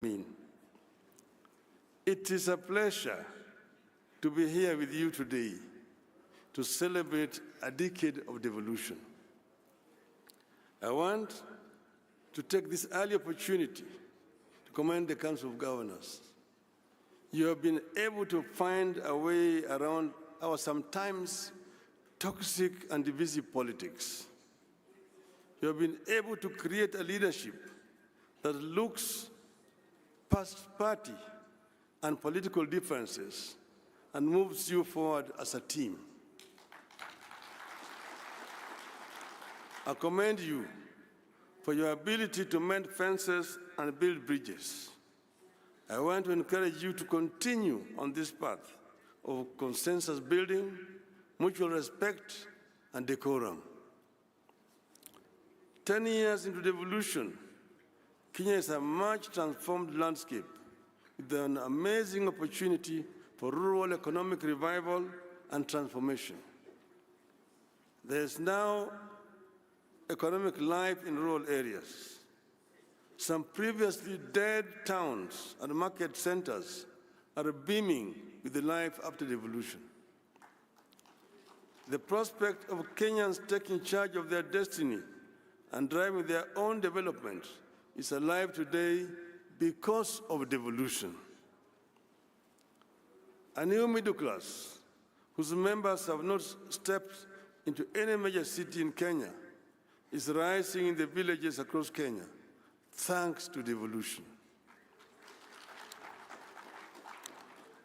mean. It is a pleasure to be here with you today to celebrate a decade of devolution. I want to take this early opportunity to commend the Council of Governors. You have been able to find a way around our sometimes toxic and divisive politics. You have been able to create a leadership that looks past party and political differences and moves you forward as a team. I commend you for your ability to mend fences and build bridges. I want to encourage you to continue on this path of consensus building, mutual respect, and decorum. 10 years into devolution, Kenya is a much transformed landscape with an amazing opportunity for rural economic revival and transformation. There is now economic life in rural areas. Some previously dead towns and market centers are beaming with the life after devolution. The prospect of Kenyans taking charge of their destiny and driving their own development is alive today because of devolution. A new middle class, whose members have not stepped into any major city in Kenya, is rising in the villages across Kenya, thanks to devolution.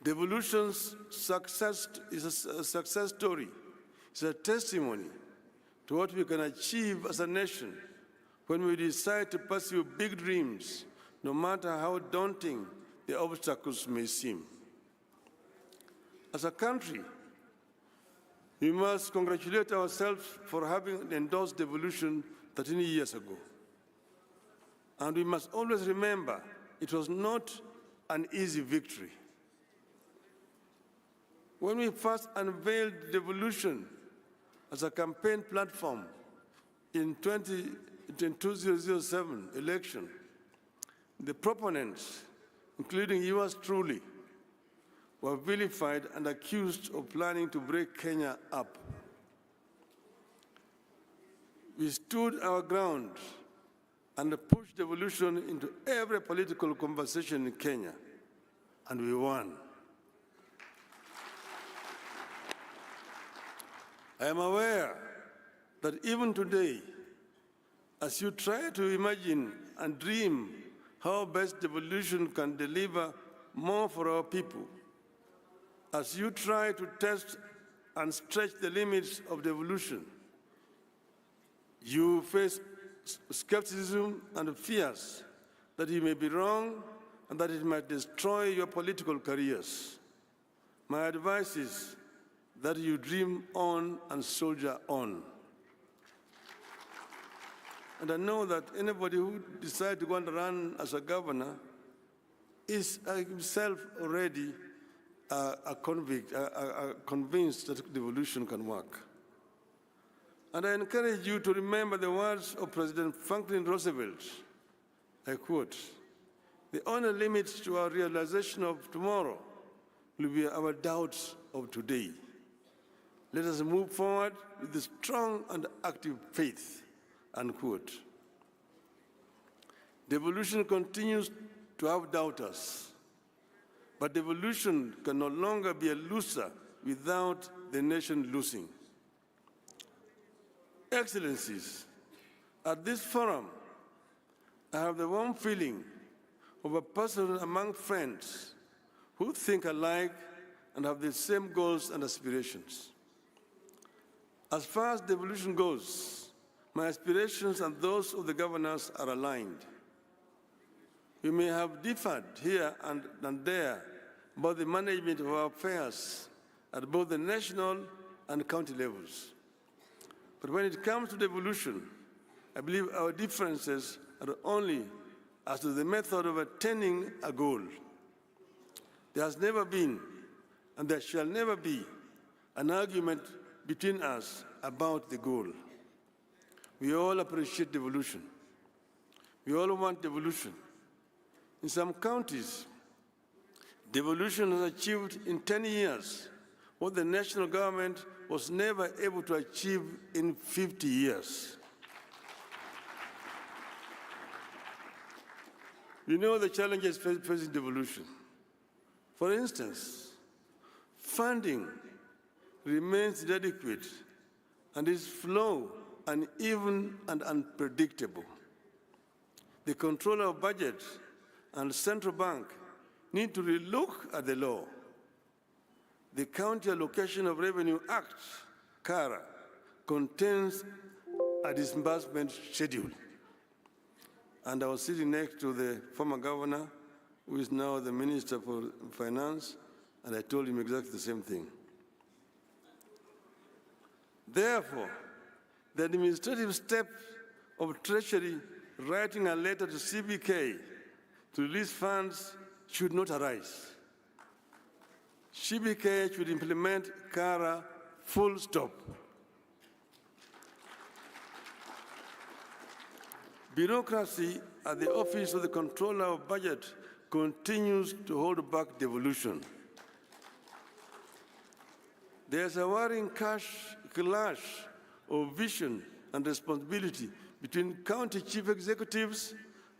Devolution's success is a success story. It's a testimony to what we can achieve as a nation when we decide to pursue big dreams, no matter how daunting the obstacles may seem. As a country, we must congratulate ourselves for having endorsed devolution 13 years ago. And we must always remember it was not an easy victory. When we first unveiled devolution as a campaign platform in 2007 election, the proponents, including yours truly, were vilified and accused of planning to break Kenya up. We stood our ground and pushed devolution into every political conversation in Kenya, and we won. I am aware that even today, as you try to imagine and dream how best devolution can deliver more for our people, as you try to test and stretch the limits of devolution, you face skepticism and fears that you may be wrong and that it might destroy your political careers. My advice is that you dream on and soldier on. And I know that anybody who decides to go and run as a governor is himself already convinced that devolution can work. And I encourage you to remember the words of President Franklin Roosevelt. I quote, "The only limit to our realization of tomorrow will be our doubts of today. Let us move forward with a strong and active faith," unquote. Devolution continues to have doubters, but devolution can no longer be a loser without the nation losing. Excellencies, at this forum, I have the warm feeling of a person among friends who think alike and have the same goals and aspirations. As far as devolution goes, my aspirations and those of the governors are aligned. We may have differed here and there about the management of our affairs at both the national and county levels. But when it comes to devolution, I believe our differences are only as to the method of attaining a goal. There has never been, and there shall never be, an argument between us about the goal. We all appreciate devolution. We all want devolution. In some counties, devolution has achieved in 10 years what the national government was never able to achieve in 50 years. We know the challenges facing devolution. For instance, funding remains inadequate and its flow uneven and unpredictable. The controller of budget and central bank need to relook at the law. The County Allocation of Revenue Act, CARA, contains a disbursement schedule. And I was sitting next to the former governor, who is now the Minister for Finance, and I told him exactly the same thing. Therefore, the administrative step of Treasury writing a letter to CBK to release funds should not arise. CBK should implement CARA full stop. Bureaucracy at the Office of the Controller of Budget continues to hold back devolution. There's a worrying clash of vision and responsibility between county chief executives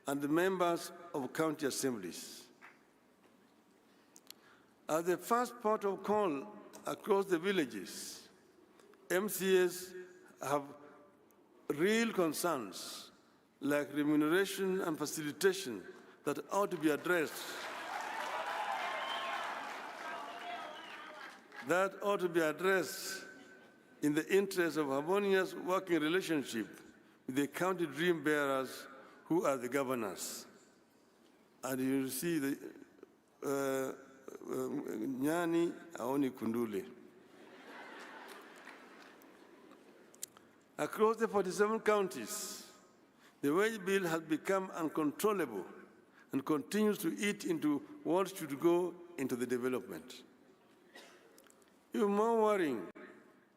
and the members of county assemblies. As the first port of call across the villages, MCAs have real concerns like remuneration and facilitation that ought to be addressed. That ought to be addressed in the interest of harmonious working relationship with the county dream bearers who are the governors. And you see the Nyani Aoni Kundule. Across the 47 counties, the wage bill has become uncontrollable and continues to eat into what should go into the development. Even more worrying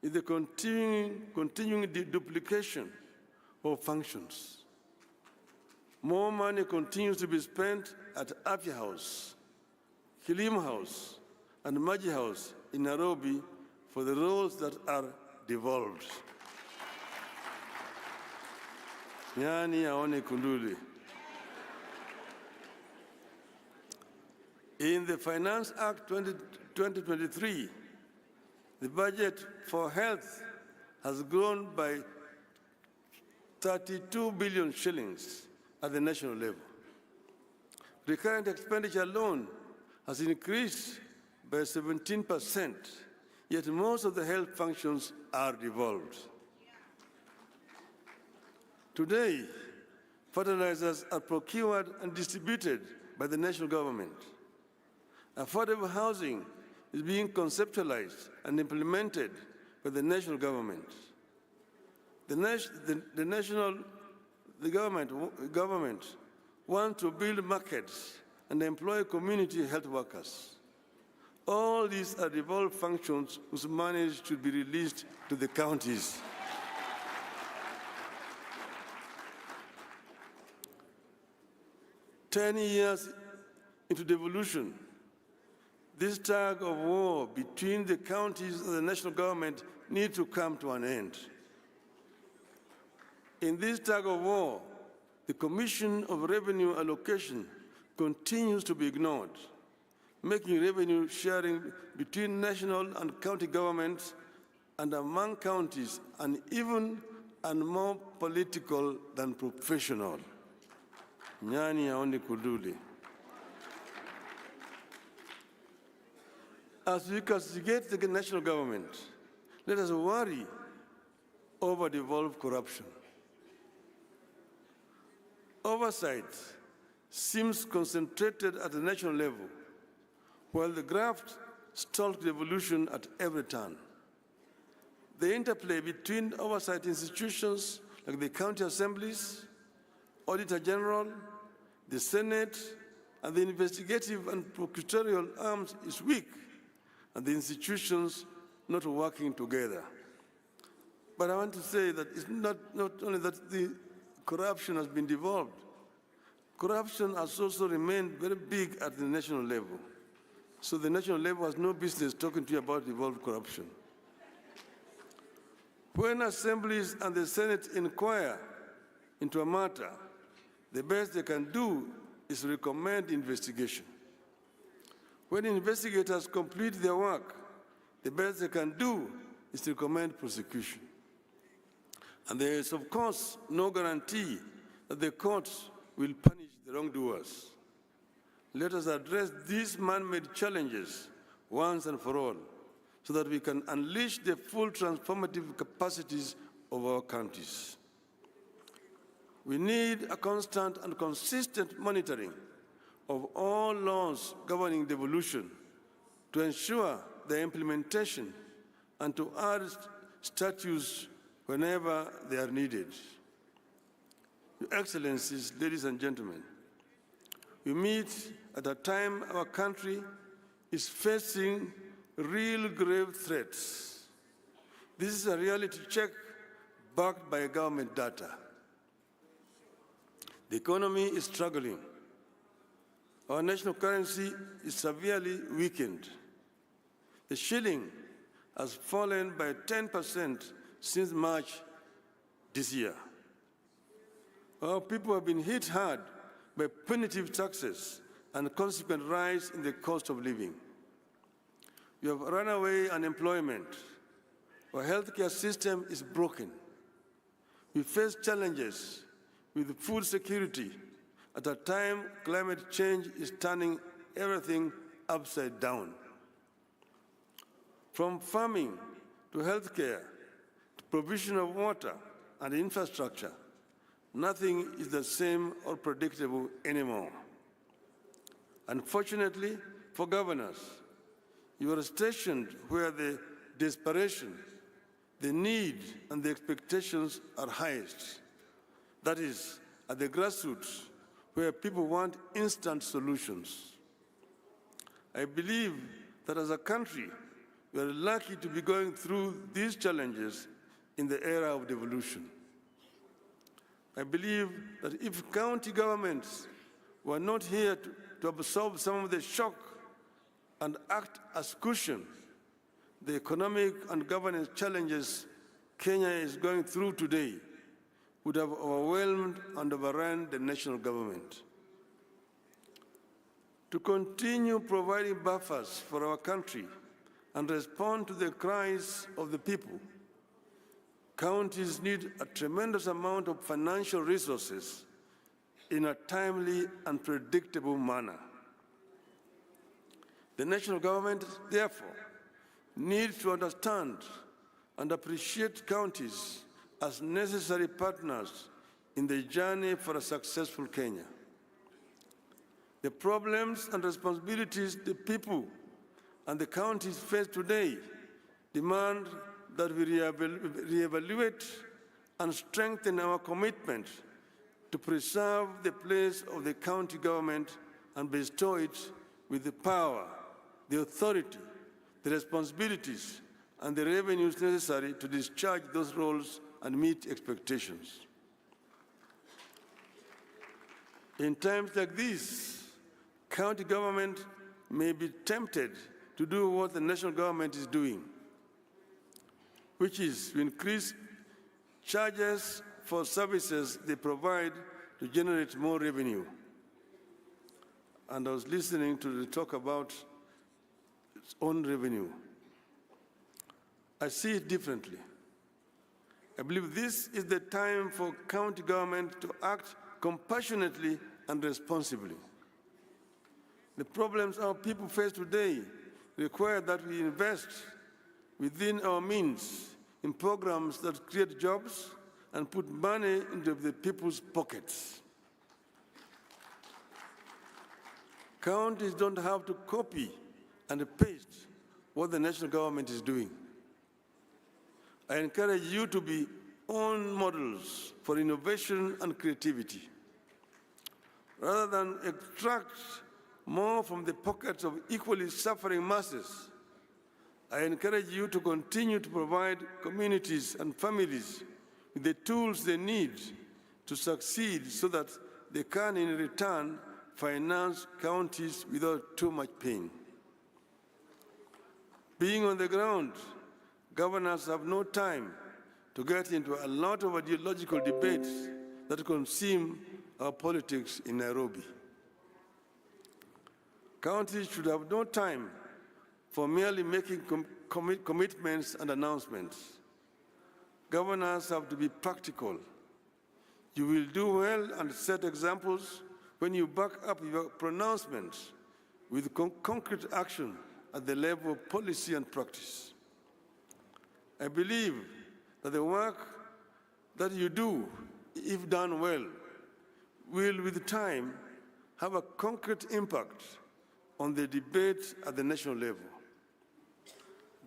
is the continuing duplication of functions. More money continues to be spent at Afya House, Kilimo House, and Maji House in Nairobi for the roles that are devolved. Nyani aone kunduli. In the Finance Act 2023, the budget for health has grown by 32 billion shillings at the national level. Recurrent expenditure alone has increased by 17%, yet most of the health functions are devolved. Today, fertilizers are procured and distributed by the national government. Affordable housing is being conceptualized and implemented by the national government. The government wants to build markets and employ community health workers. All these are devolved functions whose money should be released to the counties. "10 years into devolution, this tug of war between the counties and the national government needs to come to an end. In this tug of war, the Commission of Revenue Allocation continues to be ignored, making revenue sharing between national and county governments and among counties uneven and more political than professional." Nyani aone kuduli. As we castigate the national government, let us worry over devolved corruption. Oversight seems concentrated at the national level, while the graft stalks devolution at every turn. The interplay between oversight institutions like the county assemblies, Auditor General, the Senate, and the investigative and prosecutorial arms is weak, and the institutions not working together. But I want to say that it's not only that the corruption has been devolved, Corruption has also remained very big at the national level. So the national level has no business talking to you about devolved corruption. When assemblies and the Senate inquire into a matter, the best they can do is recommend investigation. When investigators complete their work, the best they can do is to recommend prosecution. And there is, of course, no guarantee that the courts will punish the wrongdoers. Let us address these man-made challenges once and for all, so that we can unleash the full transformative capacities of our countries. We need a constant and consistent monitoring of all laws governing devolution to ensure their implementation and to add statutes whenever they are needed. Your Excellencies, ladies and gentlemen, we meet at a time our country is facing real grave threats. This is a reality check backed by government data. The economy is struggling. Our national currency is severely weakened. The shilling has fallen by 10% since March this year. Our people have been hit hard by punitive taxes and consequent rise in the cost of living. We have runaway unemployment. Our healthcare system is broken. We face challenges with food security at a time climate change is turning everything upside down. From farming to healthcare to provision of water and infrastructure, nothing is the same or predictable anymore. Unfortunately for governors, you are stationed where the desperation, the need, and the expectations are highest. That is, at the grassroots, where people want instant solutions. I believe that as a country, we are lucky to be going through these challenges in the era of devolution. I believe that if county governments were not here to absorb some of the shock and act as cushion, the economic and governance challenges Kenya is going through today would have overwhelmed and overrun the national government. To continue providing buffers for our country and respond to the cries of the people, counties need a tremendous amount of financial resources in a timely and predictable manner. The national government, therefore, needs to understand and appreciate counties as necessary partners in the journey for a successful Kenya. The problems and responsibilities the people and the counties face today demand that we reevaluate and strengthen our commitment to preserve the place of the county government and bestow it with the power, the authority, the responsibilities, and the revenues necessary to discharge those roles and meet expectations. In times like these, county government may be tempted to do what the national government is doing, which is to increase charges for services they provide to generate more revenue. And I was listening to the talk about its own revenue. I see it differently. I believe this is the time for county government to act compassionately and responsibly. The problems our people face today require that we invest within our means in programs that create jobs and put money into the people's pockets. Counties don't have to copy and paste what the national government is doing. I encourage you to be own models for innovation and creativity. Rather than extract more from the pockets of equally suffering masses, I encourage you to continue to provide communities and families with the tools they need to succeed so that they can in return finance counties without too much pain. Being on the ground, governors have no time to get into a lot of ideological debates that consume our politics in Nairobi. Counties should have no time for merely making commitments and announcements. Governors have to be practical. You will do well and set examples when you back up your pronouncements with concrete action at the level of policy and practice. I believe that the work that you do, if done well, will with time have a concrete impact on the debate at the national level.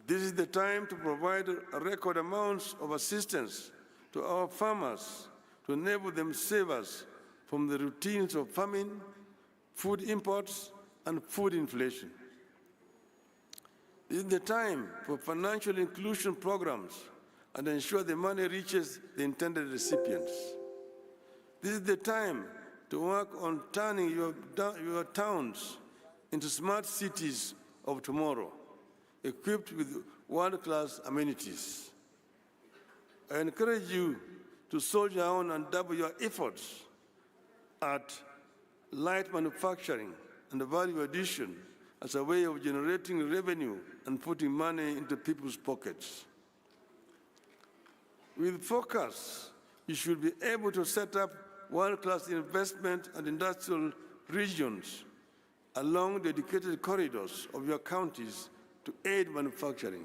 This is the time to provide record amounts of assistance to our farmers to enable them save us from the routines of famine, food imports, and food inflation. This is the time for financial inclusion programs and ensure the money reaches the intended recipients. This is the time to work on turning your towns into smart cities of tomorrow, equipped with world-class amenities. I encourage you to soldier on and double your efforts at light manufacturing and value addition as a way of generating revenue and putting money into people's pockets. With focus, you should be able to set up world-class investment and industrial regions along dedicated corridors of your counties to aid manufacturing.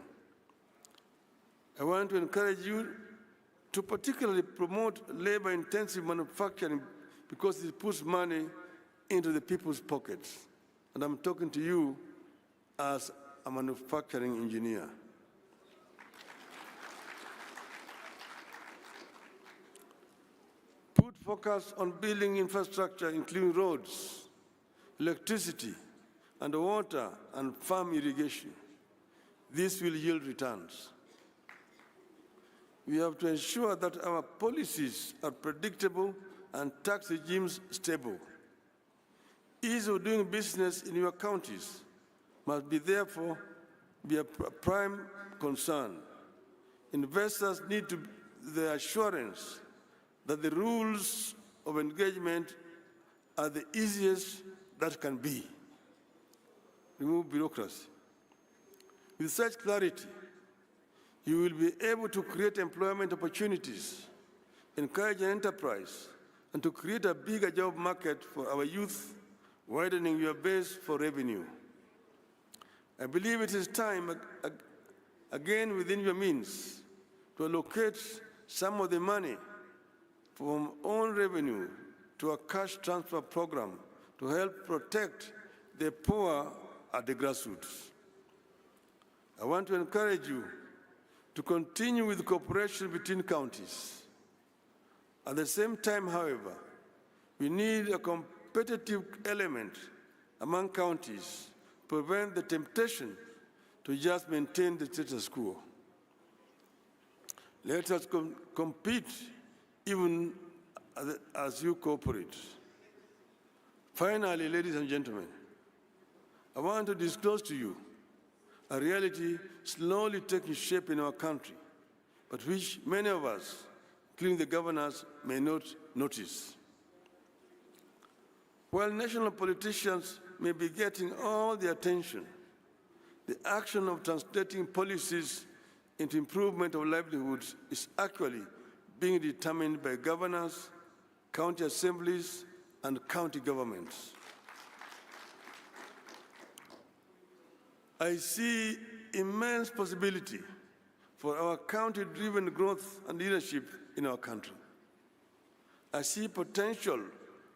I want to encourage you to particularly promote labor-intensive manufacturing because it puts money into the people's pockets. And I'm talking to you as a manufacturing engineer. Put focus on building infrastructure, including roads, electricity, and water and farm irrigation. This will yield returns. We have to ensure that our policies are predictable and tax regimes stable. Ease of doing business in your counties must therefore be a prime concern. Investors need the assurance that the rules of engagement are the easiest that can be. Remove bureaucracy. With such clarity, you will be able to create employment opportunities, encourage enterprise, and to create a bigger job market for our youth, widening your base for revenue. I believe it is time, again within your means, to allocate some of the money from own revenue to a cash transfer program to help protect the poor at the grassroots. I want to encourage you to continue with cooperation between counties. At the same time, however, we need a competitive element among counties to prevent the temptation to just maintain the status quo. Let us compete even as you cooperate. Finally, ladies and gentlemen, I want to disclose to you a reality slowly taking shape in our country, but which many of us, including the governors, may not notice. While national politicians may be getting all the attention, the action of translating policies into improvement of livelihoods is actually being determined by governors, county assemblies, and county governments. I see immense possibility for our county-driven growth and leadership in our country. I see potential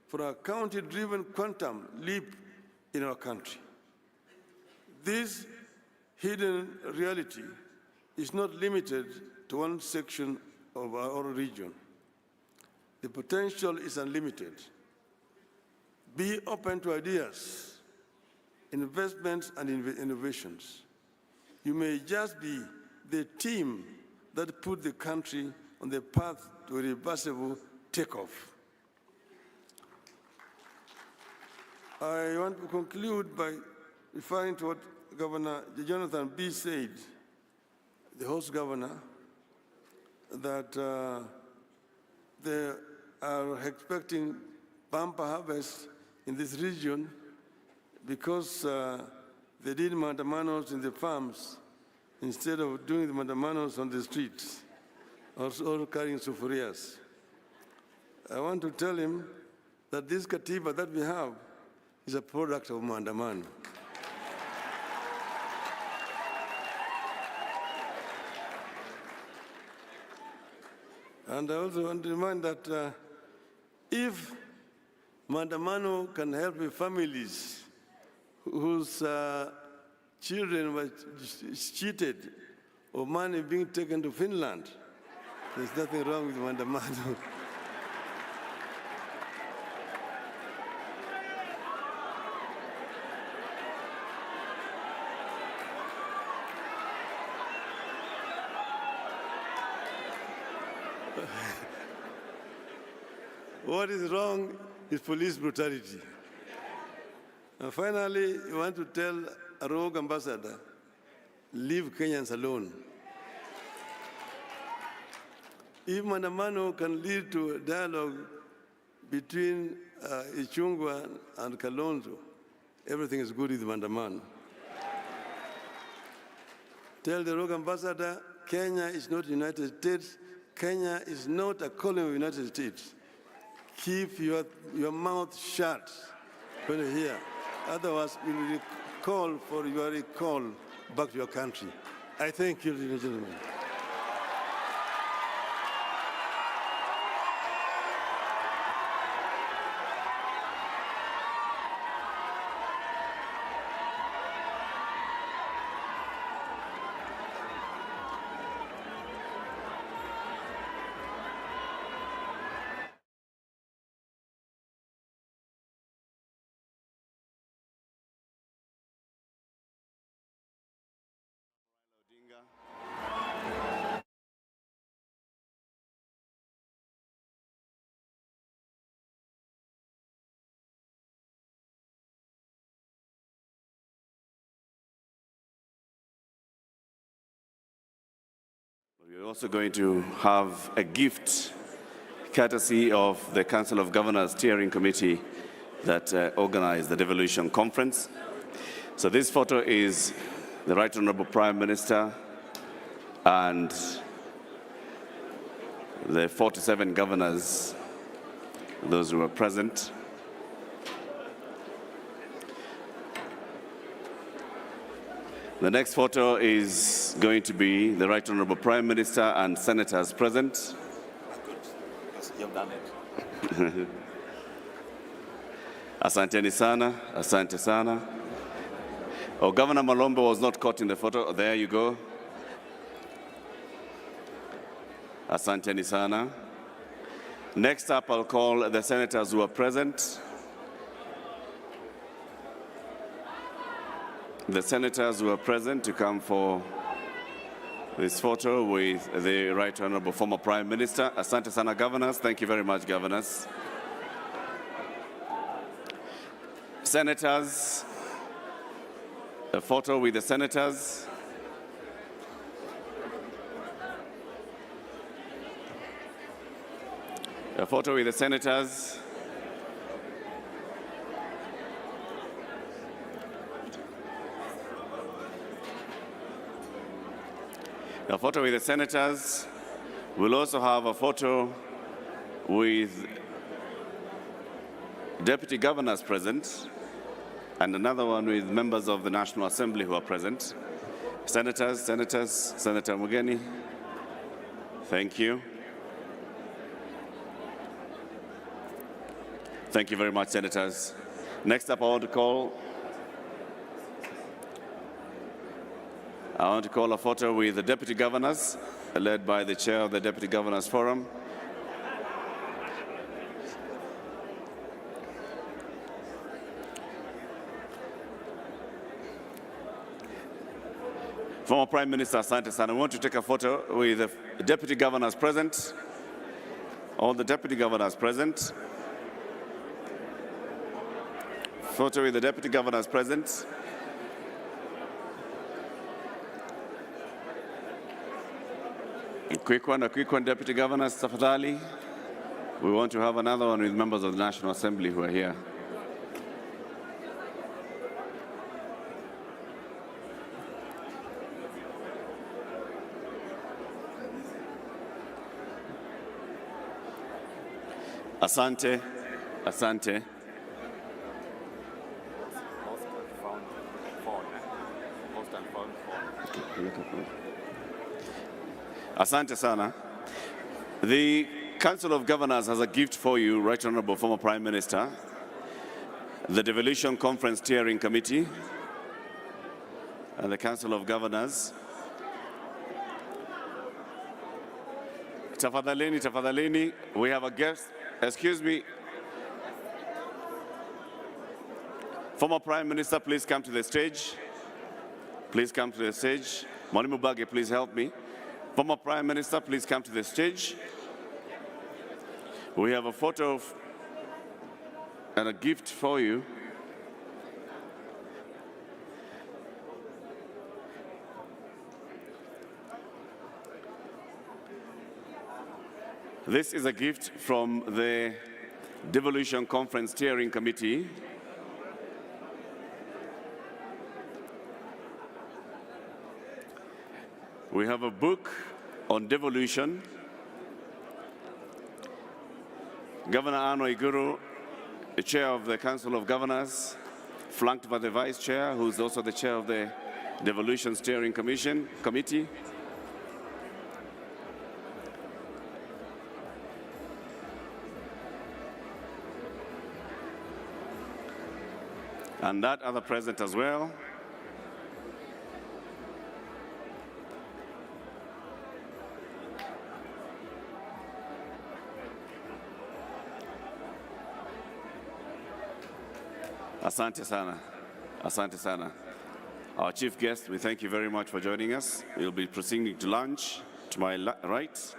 for a county-driven quantum leap in our country. This hidden reality is not limited to one section of our region. The potential is unlimited. Be open to ideas, investments, and innovations. You may just be the team that put the country on the path to a reversible takeoff. I want to conclude by referring to what Governor Jonathan B. said, the host governor, that they are expecting bumper harvest in this region because they did mandamanos in the farms instead of doing the mandamanos on the streets or carrying sufurias. I want to tell him that this katiba that we have is a product of mandamano. And I also want to remind that if mandamano can help the families whose children were cheated or money being taken to Finland, there's nothing wrong with mandamano. What is wrong is police brutality. And finally, I want to tell a rogue ambassador, leave Kenyans alone. If mandamano can lead to a dialogue between Ichungwa and Kalonzo, everything is good with mandamano. Tell the rogue ambassador, Kenya is not the United States. Kenya is not a colony of the United States. Keep your mouth shut when you hear. Otherwise, you will call for your recall back to your country. I thank you, ladies and gentlemen. We're also going to have a gift courtesy of the Council of Governors Steering Committee that organized the Devolution Conference. So this photo is the Right Honorable Prime Minister and the 47 governors, those who were present. The next photo is going to be the Right Honorable Prime Minister and senators present. You've done it. Asanteni sana, asante sana. Oh, Governor Malombo was not caught in the photo. Oh, there you go. Asanteni sana. Next up, I'll call the senators who are present. The senators who are present to come for this photo with the Right Honorable former Prime Minister. Asante sana, governors. Thank you very much, governors. Senators, a photo with the senators. A photo with the senators. A photo with the senators. We'll also have a photo with deputy governors present and another one with members of the National Assembly who are present. Senator Mugeni, thank you. Thank you very much, senators. Next up, I want to call a photo with the deputy governors, led by the chair of the Deputy Governors Forum. Former Prime Minister Asante Sana, I want to take a photo with the deputy governors present, all the deputy governors present. Photo with the deputy governors present. A quick one, deputy governors, tafadhali. We want to have another one with members of the National Assembly who are here. Asante, asante. Asante sana. The Council of Governors has a gift for you, Right Honorable former Prime Minister. The Devolution Conference Steering Committee and the Council of Governors. Tafadhalini, tafadhalini, we have a guest. Excuse me. Former Prime Minister, please come to the stage. Please come to the stage. Mwalimu Bage, please help me. Former Prime Minister, please come to the stage. We have a photo and a gift for you. This is a gift from the Devolution Conference Steering Committee. We have a book on devolution. Governor Anno Iguru, the chair of the Council of Governors, flanked by the vice chair, who's also the chair of the Devolution Steering Committee. And that other present as well. Asante sana. Asante sana. Our chief guest, we thank you very much for joining us. We'll be proceeding to lunch to my right.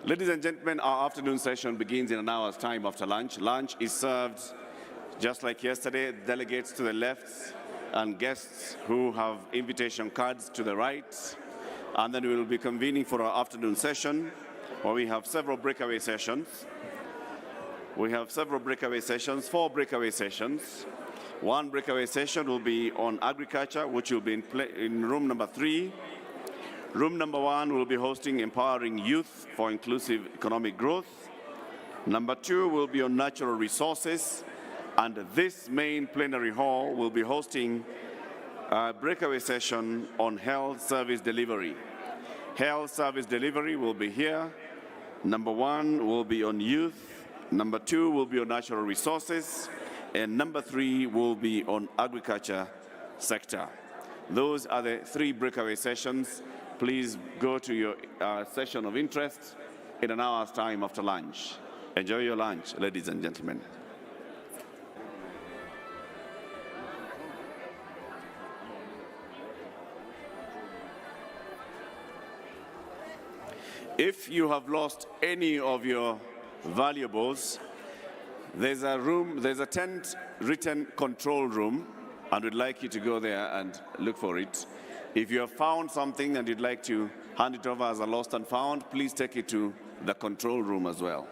Ladies and gentlemen, our afternoon session begins in an hour's time after lunch. Lunch is served just like yesterday, delegates to the left and guests who have invitation cards to the right. And then we will be convening for our afternoon session, where we have several breakaway sessions. We have several breakaway sessions, 4 breakaway sessions. One breakaway session will be on agriculture, which will be in room number 3. Room number 1 will be hosting empowering youth for inclusive economic growth. Number 2 will be on natural resources. And this main plenary hall will be hosting a breakaway session on health service delivery. Health service delivery will be here. Number 1 will be on youth. Number 2 will be on natural resources. And number 3 will be on agriculture sector. Those are the 3 breakaway sessions. Please go to your session of interest in an hour's time after lunch. Enjoy your lunch, ladies and gentlemen. If you have lost any of your valuables, there's a tent written control room, and we'd like you to go there and look for it. If you have found something and you'd like to hand it over as a lost and found, please take it to the control room as well.